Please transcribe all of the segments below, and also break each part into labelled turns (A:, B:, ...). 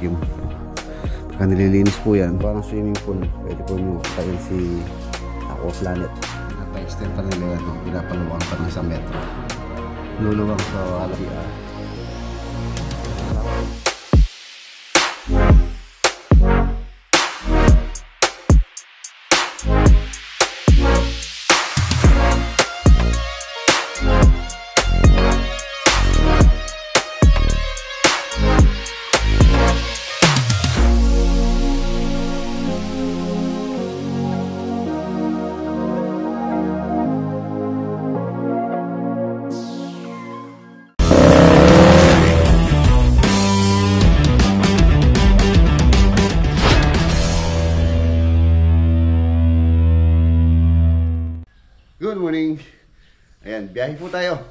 A: vacuum. Pagka nililinis po yan, parang swimming pool, pwede po nyo kayo si Aqua Planet. Napa-extend pa nila yan, pinapaluwang pa ng 1 metro. Luluwang sa LPR. Good morning. Ayan, biyahe po tayo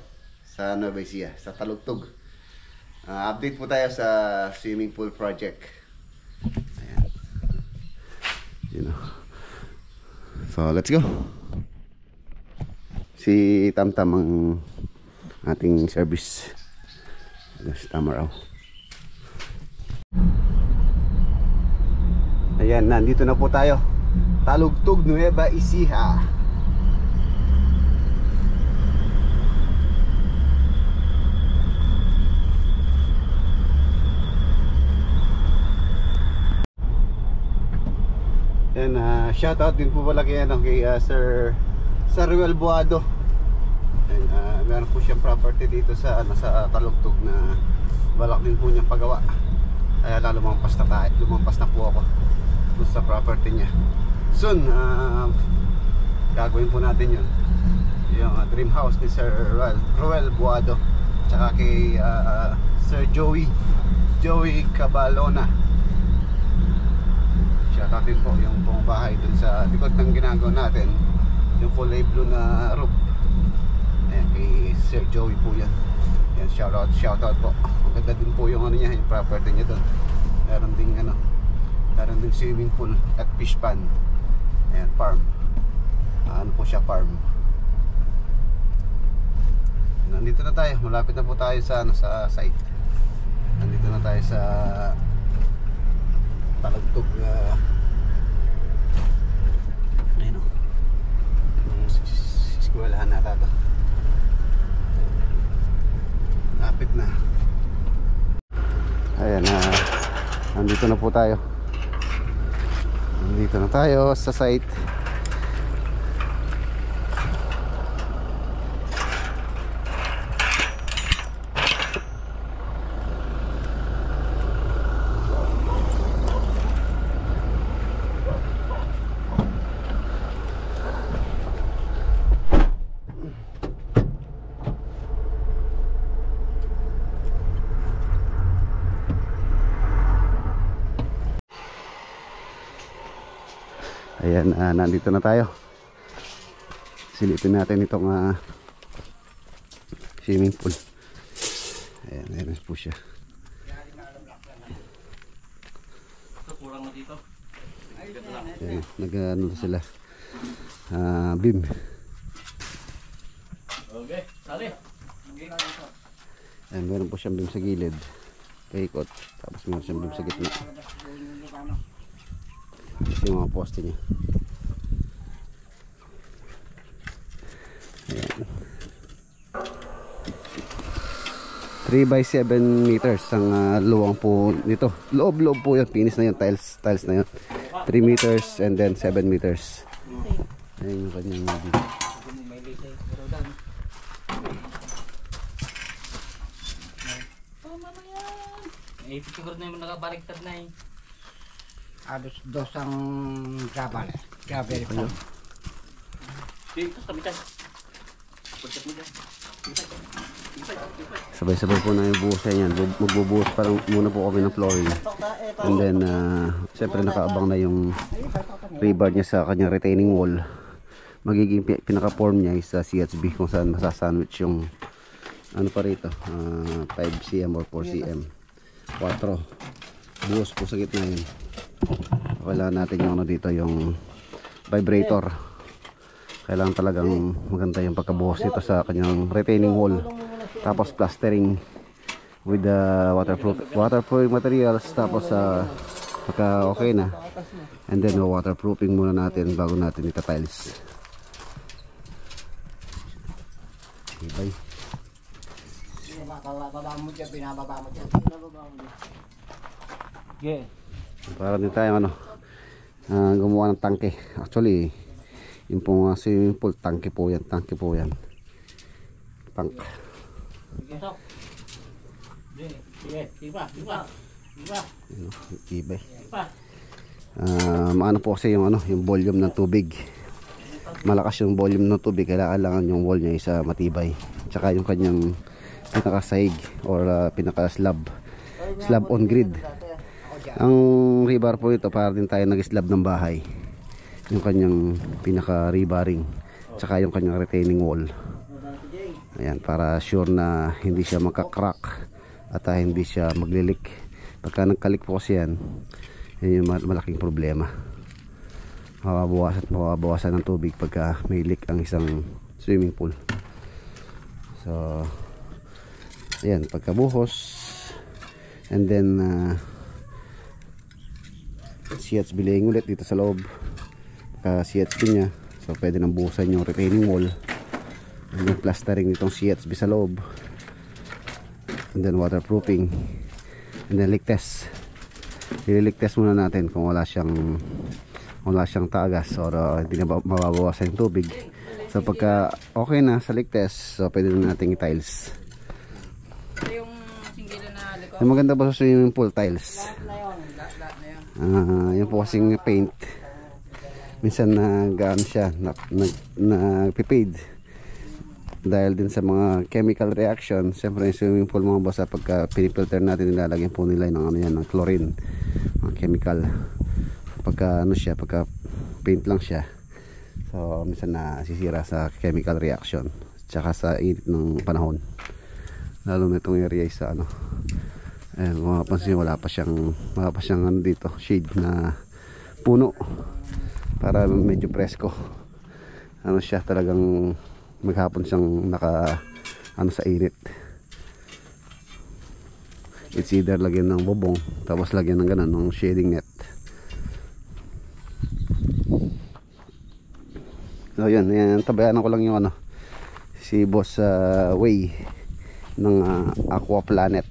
A: sa Nueva Ecija, sa Talugtog. Update po tayo sa swimming pool project. Ayan. You know. So, let's go. Si Tamtam ang ating service. Si Tamaraw. Ayan, nandito na po tayo. Talugtog, Nueva Ecija. And shoutout din po pala kay Sir Ruel Buado. And meron po siyang property dito sa sa Talugtog na balak din po niyang pagawa. Kaya lumampas na po ako doon sa property niya. Soon gagawin po natin 'yon. Yung dream house ni Sir Ruel Buado, tsaka kay Sir Joey Cabalona. Shoutout din po yung pong bahay dun sa likod ng ginagawa natin, yung kulay blue na roof. Ayan, kay Sir Joey po yan. Ayan, shoutout po. Ang ganda din po yung niya, yung property niya dun. Meron ding swimming pool at fish pond. Ayan, farm. Ano po siya, farm. Nandito na tayo, malapit na po tayo sa sa site. Nandito na tayo sa Talugtog. Ayun o, yung eskwelahan nata to. Lapit na. Ayan, nandito na po tayo. Nandito na tayo sa site. Ayan, nandito na tayo. Silipin natin itong swimming pool. Ayan, ayan po siya. Ayan, nag-ano sila, beam.
B: Okay, sali.
A: Ayan, meron po siyang beam sa gilid, paikot. Tapos meron siyang beam sa gitna. Yung mga poste niya. Ayan. 3x7 meters ang luwang po nito. Loob po yun. Finish na yun. Tiles na yun. 3 meters and then 7 meters. Ayan yung kanyang dito.
B: Siguro na yung nakabaliktad na eh.
C: Dos ang gravel po.
B: Dito, tabi tayo.
A: Sabay-sabay po na yung buhusan yan. Magbubuhos pa lang muna po kami ng flooring. And then siyempre nakaabang na yung rebar niya sa kanyang retaining wall. Magiging pinaka-form niya is sa CHB, kung saan masasandwich yung ano pa rito, 5 cm or 4 cm 4 buhos po sa gitna yun. Kailangan natin yung ano dito, yung vibrator. Kailangan talagang maganda yung pagkabuhos dito sa kanyang retaining wall. Tapos plastering with the waterproof materials, tapos pagka okay na, and then waterproofing muna natin bago natin ita-tiles. Ibay.
C: Baba mo dyan, binababa mo dyan.
B: Yeah.
A: Para din tayo gumawa ng tangke. Actually, yung pong swimming pool, tangke po yan. Tank. Ibay. Maano po kasi yung volume ng tubig. Malakas yung volume ng tubig, kailangan yung wall niya isa matibay. Tsaka yung kanyang pinaka-sahig or pinaka-slab on grid. Ang rebar po ito, para din tayo nag-slab ng bahay. Yung kanyang pinaka-rebaring, tsaka yung kanyang retaining wall. Ayan, para sure na hindi siya makakrack at hindi siya maglilik. Pagka nagkalik po kasi yan yung malaking problema. Mababawasan ng tubig pagka may leak ang isang swimming pool. So ayan, pagkabuhos, and then CHB laying ulit dito sa loob. Pagka CHB nya, so pwede nang buhusan yung retaining wall, and then plastering nitong CHB sa loob, and then waterproofing, and then leak test. I-leak test muna natin kung wala siyang tagas or hindi na mababawasan yung tubig. So pagka okay na sa leak test, so pwede na natin i-tiles.
B: Yung singilan na liko.
A: Yung maganda ba sa swimming pool, tiles?
B: Lahat na yun.
A: Yung po kasing paint, minsan nag-ano siya, nagpipade dahil din sa mga chemical reaction. Siyempre yung swimming pool mga boss, pagka pinifilter natin, nilalagyan po nila ng chlorine, mga chemical. Pagka pagka paint lang siya, so minsan nasisira sa chemical reaction, tsaka sa init ng panahon, lalo na itong area sa mapapansin wala pa siyang dito shade na puno para medyo presko. Siya talagang maghapon siyang naka sa init. It's either lagyan ng bubong tapos lagyan ng ganun ng shading net. So yun, tabayanan ko lang yung si Boss Way ng Aqua Planet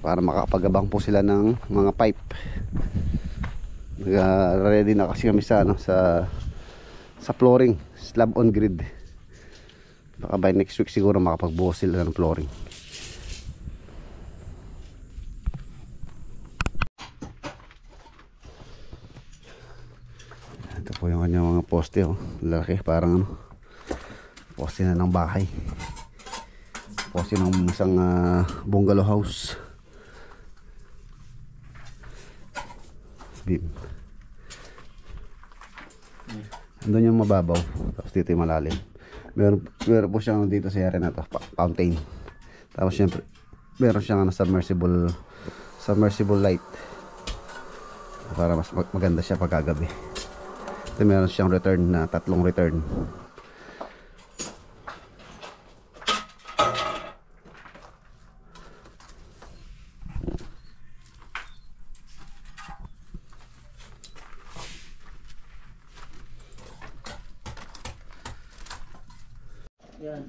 A: para makapagabang po sila ng mga pipe. Ready na kasi kami sa sa flooring, slab on grid. Baka by next week siguro makapagbuhos sila ng flooring. Ito po yung kanyang mga poste, laki, parang poste na ng bahay, poste ng isang bungalow house. Beam. Andun yung mababaw, tapos dito yung malalim. Meron po siyang dito sa area na to, fountain. Tapos syempre meron siyang submersible light para mas maganda siya pagkagabi. Ito meron siyang return na 3 return.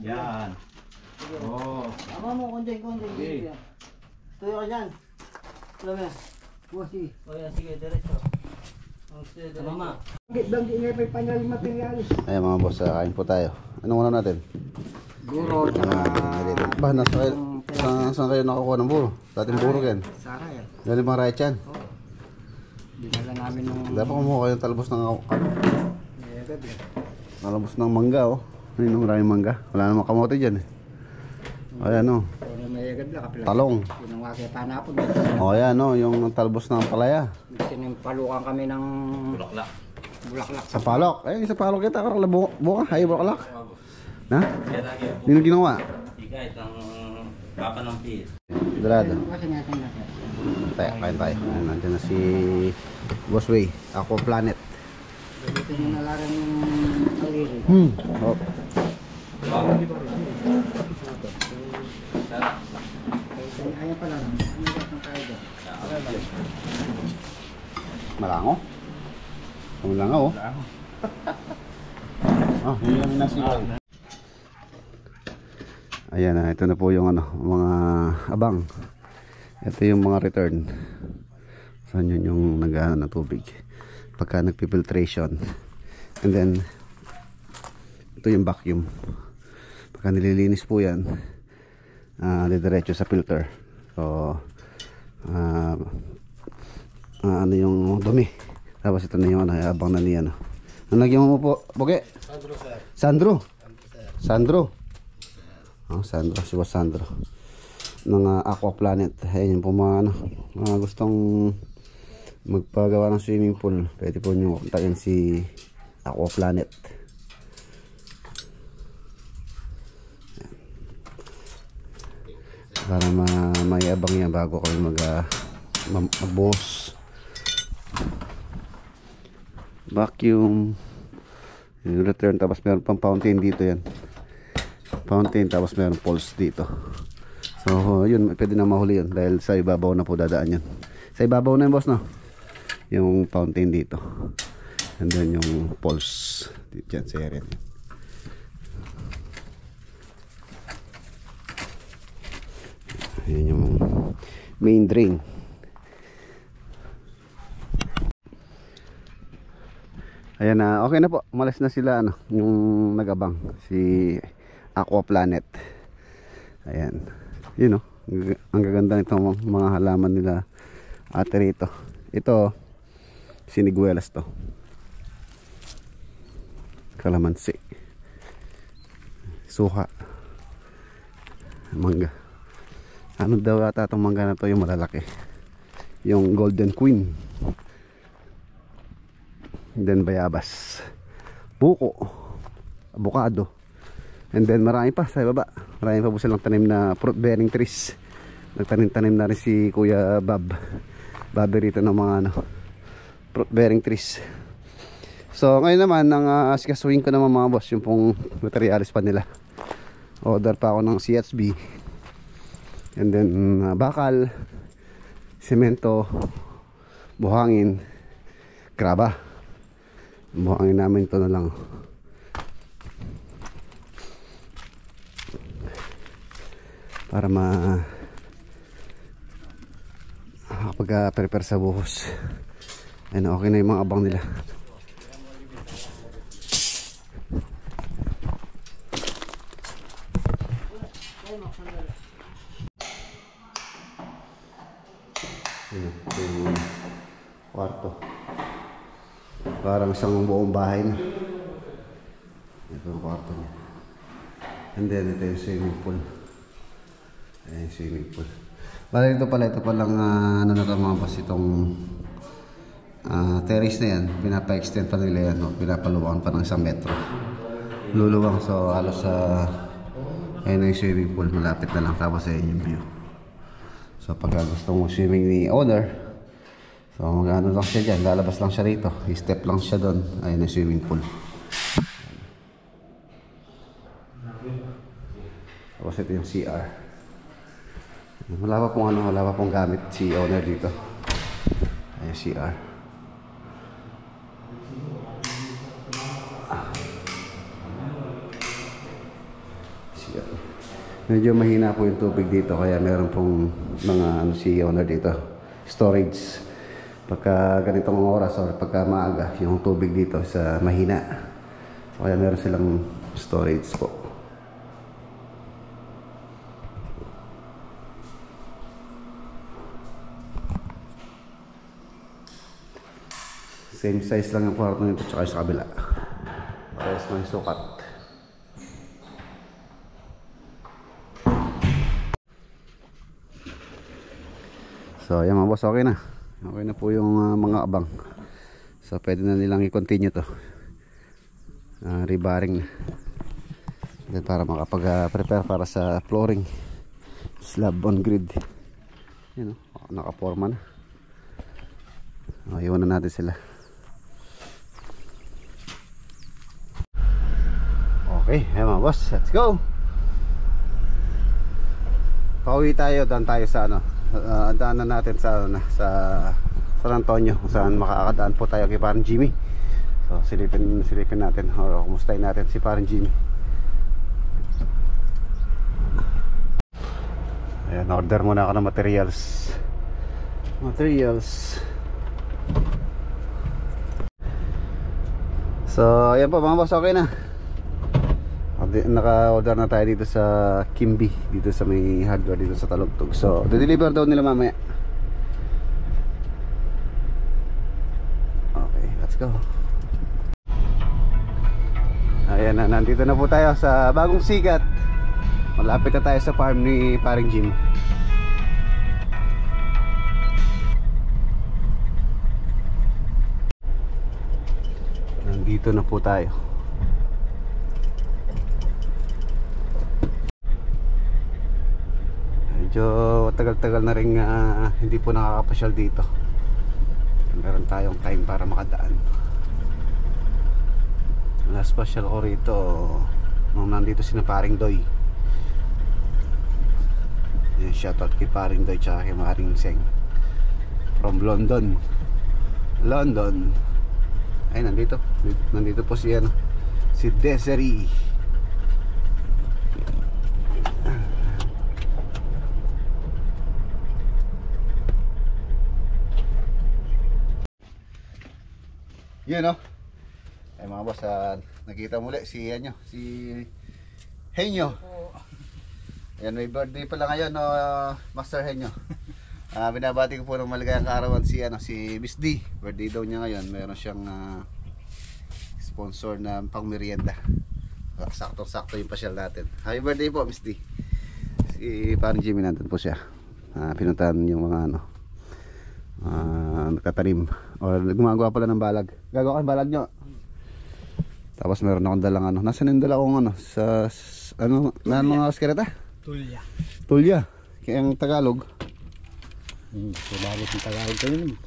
B: Yan. Oh.
C: Ama mo, konti.
B: Okay.
C: Tuyo ka dyan. Alam mo yan. Buwasi.
B: O yan, sige, diretso. Mama.
C: Banggi nga pa yung materialis.
A: Ayan mga boss, kain po tayo. Anong una natin?
C: Buro,
A: Ba, saan kayo nakakuha ng buro? Dating buro yan.
C: Sara yan.
A: Galing mga right yan.
C: Dinala namin nung...
A: Dapat kumuha kayo ng talbos ng talbos ng mangga, Ayun, maraming mangga. Wala namang kamote dyan Ayan,
C: Pero may agad lang kapila.
A: talong.
C: Pinangwaki panapon.
A: Ayan, yung talbos ng palaya.
C: Sinimpalukan kami ng
B: Bulaklak.
C: bulaklak.
A: Sa palok. Sa palok kita. Karala buka. Hay, bulaklak. Na?
B: Yan lagi.
A: Hindi na ginawa.
B: Ika, itang papa ng pis.
A: Dorado.
C: Kasi natin natin.
A: Kain tayo. Ayan, nandiyan na si Boss Way, Aqua Planet.
C: Dito yung nalaran yung aliri.
A: Oh. Malango? Malango oh. Oh, yun yung nasigaw. Ayan na, ito na po yung ano, mga abang. Ito yung mga return. Saan yun yung nag-ano ng tubig pagka nagpipiltration. And then ito yung vacuum. Pagka nililinis po yan, didiretso sa filter. So ano yung dumi. Tapos ito na yung ano, abang na niya ano. Ang lagyan mo po, Boge?
C: Sandro, sir.
A: Sandro?
C: Sir.
A: Sandro? Oh, Sandro, si Boss Sandro ng Aqua Planet. Ayan yung po mga, ano, mga gustong magpagawa ng swimming pool. Pwede po nyo kontakin si Aqua Planet. Para mayabang yan bago kami mag-boss. Vacuum yung return, tapos meron pang fountain dito yan. Fountain, tapos meron pulse dito. So yun, pwede na mahuli yun dahil sa ibabaw na po dadaan yan. Sa ibabaw na yun, boss, no? Yung fountain dito. And then yung pulse dito yan sa area. Yan yung main drain. Ayan na, okay na po. Umalis na sila, ano, yung nagabang si Aqua Planet. Ayan. Yun, oh. Ang gaganda nitong mga halaman nila ate rito. Ito, siniguelas to. Kalamansi. Suha. Mangga. Ano daw ata itong mangga na to, yung malalaki. Yung Golden Queen. And then bayabas, buko, avocado, and then marami pa sa baba. Marami pa po silang tanim na fruit bearing trees. Nagtanim-tanim na rin si Kuya Bobby rito ng mga ano, fruit bearing trees. So ngayon naman, ang asikasuhin ko naman mga boss, yung pong materialis pa nila. Order pa ako ng CHB, and then bakal, semento, buhangin, graba. Buhangin namin ito na lang para kapag prepare sa buhos. Ayun, okay na yung mga abang nila. Ayun, yung kwarto. Parang isang buong bahay na. Ito ang kwarto niya. And then ito yung swimming pool. Ayan yung swimming pool. Bale ito palang ano na ito mga boss, itong terrace na yan. Pinapa-extend pa nila yan, no? Pinapaluwakan pa ng 1 metro. Luluwang, so halos ayun na yung swimming pool. Malapit na lang, tapos ayun yung view. So pag gusto mo swimming ni owner, so mag-ano lang siya dyan, lalabas lang siya rito, i-step lang siya doon. Ayun yung swimming pool. Tapos ito yung CR. Wala pa pong gamit si owner dito. Ayun CR. CR. Medyo mahina po yung tubig dito, kaya meron pong mga ano si owner dito, storage. Pagka ganitong oras or pagka maaga, yung tubig dito sa mahina. So, kaya meron silang storage po. Same size lang yung kwarto nito tsaka sa kabila. Parehas ng sukat. So ayan mga boss, okay na. Okay na po yung mga abang. So pwede na nilang i-continue to. Rebarring na. Then para makapag-prepare para sa flooring. Slab on grid. Yan o, nakaporma na. Iwan na natin sila. Okay, ayan mga boss, let's go. Pauwi tayo, daan tayo sa ano, daanan natin sa San Antonio, kung saan makakadaan po tayo kay parang Jimmy. So silipin natin o kumustahin natin si parang Jimmy. Ayan, order muna ako ng materials. So ayan po mga boss, okay na. Naka-order na tayo dito sa Kimby, dito sa may hardware dito sa Talugtog. So de-deliver daw nila mamaya. Okay, let's go. Ayan na, nandito na po tayo sa bagong sikat. Malapit na tayo sa farm ni paring Jim. Nandito na po tayo. Medyo tagal-tagal na rin hindi po nakakapasyal dito. Meron tayong time para makadaan. Last pasyal ko rito nung nandito si na paring Doy. Shoutout kay paring Doy tsaka kay paring Seng from London. Ay, nandito po si si Desiree. Yun no. Ay mga boss, nakita muli si Henyo. Ayan, may birthday pala ngayon no, Master Henyo. Binabati ko po ng maligayang kaarawan si Miss D. Birthday daw niya ngayon. Meron siyang sponsor na pang merienda. Sakto-sakto yung pasyal natin. Happy birthday po Miss D. Si parang Jimmy nandun po siya. Pinuntahan yung mga nakatanim o gumagawa pala ng balag. Gagawa ka ng balag nyo. Tapos meron akong dalang nasaan yung dala kong sa mga askereta? Tulya. Kaya ang Tagalog.
C: Subalit ng Tagalog ko yun.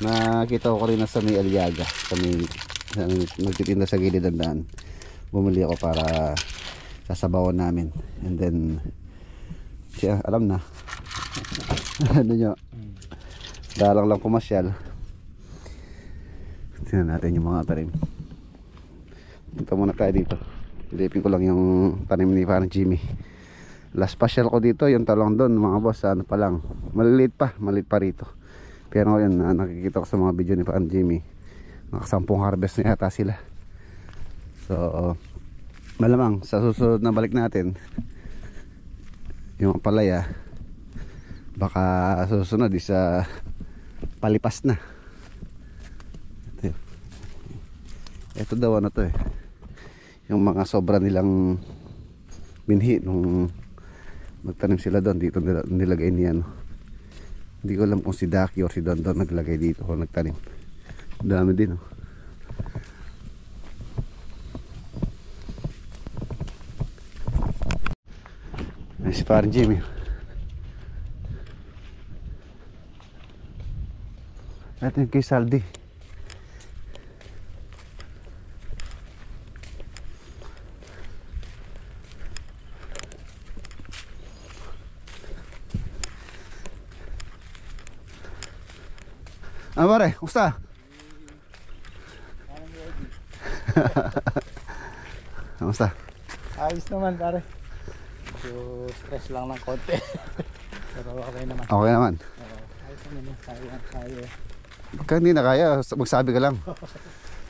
A: Nakita ko rin na sa may Aliaga, sa may nagtitinda sa gilid ng daan. Bumili ako para sasabawan namin. And then siya alam na. Ano nyo? Dalang lang pumasyal. Tingnan natin yung mga tanim. Punta muna tayo dito. Pilipin ko lang yung tanim ni parang Jimmy. Last pasyal ko dito, yung talong doon mga boss, pa lang. Maliit pa rito. Pero ngayon, nakikita ko sa mga video ni parang Jimmy, nakasampung harvest na yata sila. So malamang sa susunod na balik natin yung palaya, baka susunod isa palipas na. Ito daw to yung mga sobra nilang binhi nung magtanim sila doon. Dito nilagay niya hindi ko alam kung si Daki or si Don naglagay dito o nagtanim. Dami din Ay, si parang Jimmy. Ito yung kay Saldi. Pare, kumusta? Kumusta?
C: Ayos naman pare. So stress lang ng konti. Pero okay naman.
A: Okay naman.
C: Ayos naman. Kaya.
A: Pagka hindi na kaya, magsabi ka lang.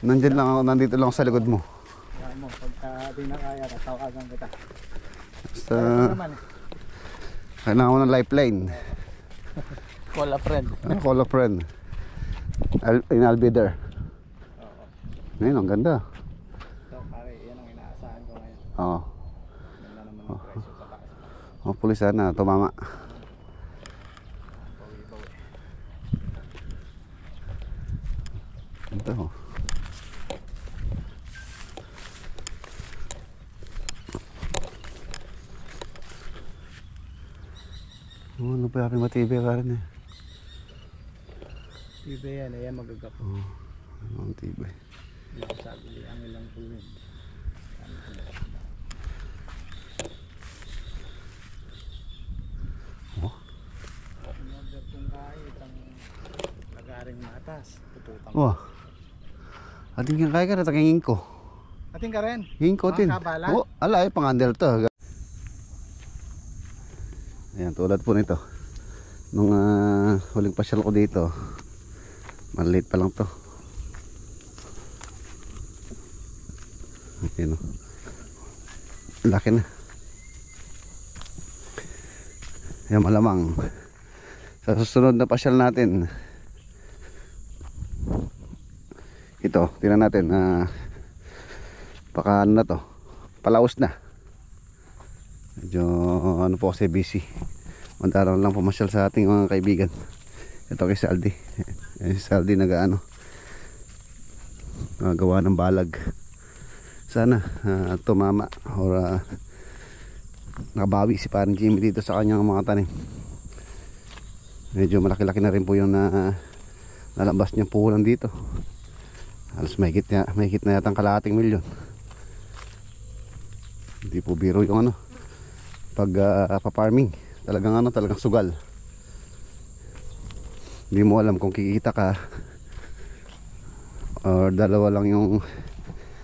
A: Nandito lang ako sa likod mo.
C: Kaya mo, pagka di na kaya, tatawagan kita.
A: Basta,
C: Naman
A: kailangan ko ng lifeline.
C: Call a friend.
A: Call a friend. I'll be there. Ngayon, ang ganda.
C: So pare, yan ang inaasahan ko ngayon.
A: Oo.
C: Ganda naman ang presyo sa taas.
A: Hopefully sana tumama. Ganda ano pa yung matibay ka rin
C: Iba yan, ayan magagap.
A: Ang tibay.
C: Sabi, ang ilang tulin. Order kung kahit ang tutang.
A: Wah. Ating kaya ka na takingin ko.
C: Ating ka rin.
A: Hingko tin.
C: Kabala.
A: Oh, alay pang-under to. Ayan, tulad po nito. Nung huling pasyal ko dito, maliit pa lang to. Ayan o. Laki na. Ayan, malamang. Sa susunod na pasyal natin, ito, tingnan natin. Baka ano na to, palaos na. Medyo ano po kasi busy. Mandarang lang pumasyal sa ating mga kaibigan. Ito kay Saldi. Si Saldi nagaano, gawa ng balag. Sana tumama or nakabawi si parang Jimmy dito sa kanyang mga tanim. Medyo malaki-laki na rin po yung nalabas niyang puhulan dito. Halos mahigit na yatang kalahating milyon. Hindi po biro yung ano pag pa-farming. Talagang sugal. Hindi mo alam kung kikita ka or dalawa lang yung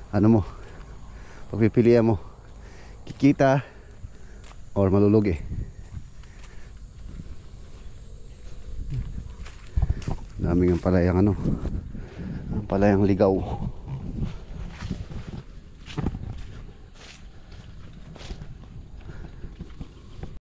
A: ano mo, pagpipilian mo, kikita or malulugi. Daming ang palayang ano, ang palayang ligaw.